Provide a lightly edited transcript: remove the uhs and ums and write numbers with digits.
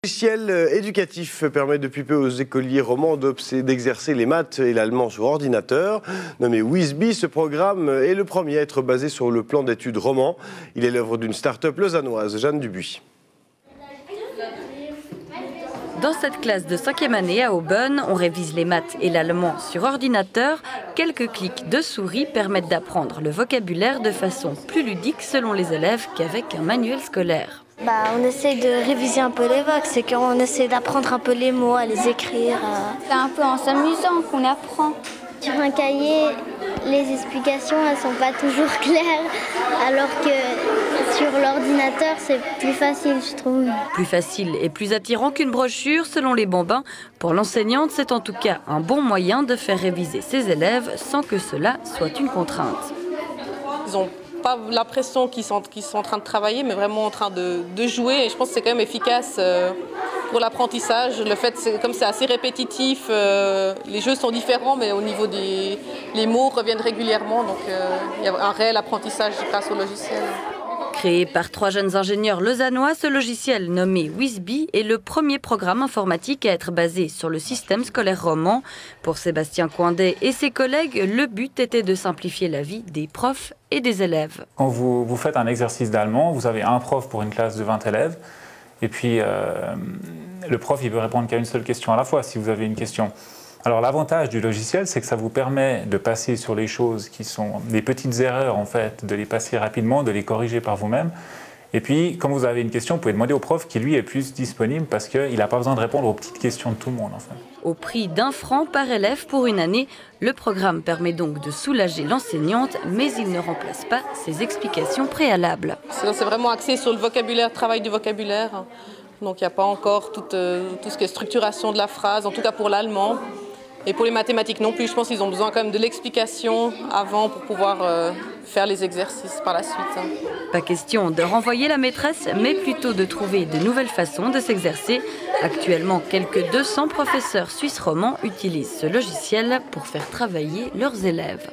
Le logiciel éducatif permet depuis peu aux écoliers romans d'exercer les maths et l'allemand sur ordinateur. Nommé Wizby, ce programme est le premier à être basé sur le plan d'études roman. Il est l'œuvre d'une start-up lausannoise, Jeanne Dubuis. Dans cette classe de 5e année à Aubonne, on révise les maths et l'allemand sur ordinateur. Quelques clics de souris permettent d'apprendre le vocabulaire de façon plus ludique selon les élèves qu'avec un manuel scolaire. On essaie de réviser un peu les vox, c'est qu'on essaie d'apprendre un peu les mots, à les écrire. C'est un peu en s'amusant qu'on apprend. Sur un cahier, les explications elles sont pas toujours claires, alors que sur l'ordinateur c'est plus facile, je trouve. Plus facile et plus attirant qu'une brochure selon les bambins. Pour l'enseignante, c'est en tout cas un bon moyen de faire réviser ses élèves sans que cela soit une contrainte. Ils n'ont pas l'impression qu'ils sont en train de travailler, mais vraiment en train de jouer. Et je pense que c'est quand même efficace pour l'apprentissage. Le fait, comme c'est assez répétitif, les jeux sont différents, mais au niveau les mots reviennent régulièrement. Donc il y a un réel apprentissage grâce au logiciel. Créé par 3 jeunes ingénieurs lausannois, ce logiciel nommé Wizby est le premier programme informatique à être basé sur le système scolaire roman. Pour Sébastien Coindet et ses collègues, le but était de simplifier la vie des profs et des élèves. Quand vous faites un exercice d'allemand, vous avez un prof pour une classe de 20 élèves. Et puis, le prof, il peut répondre qu'à une seule question à la fois, si vous avez une question. Alors, l'avantage du logiciel, c'est que ça vous permet de passer sur les choses qui sont des petites erreurs, en fait, de les passer rapidement, de les corriger par vous-même. Et puis, quand vous avez une question, vous pouvez demander au prof qui, lui, est plus disponible parce qu'il n'a pas besoin de répondre aux petites questions de tout le monde, en fait. Au prix d'1 franc par élève pour une année, le programme permet donc de soulager l'enseignante, mais il ne remplace pas ses explications préalables. C'est vraiment axé sur le vocabulaire, travail du vocabulaire. Donc, il n'y a pas encore tout ce qui est structuration de la phrase, en tout cas pour l'allemand. Et pour les mathématiques non plus, je pense qu'ils ont besoin quand même de l'explication avant pour pouvoir faire les exercices par la suite. Pas question de renvoyer la maîtresse, mais plutôt de trouver de nouvelles façons de s'exercer. Actuellement, quelques 200 professeurs suisses romans utilisent ce logiciel pour faire travailler leurs élèves.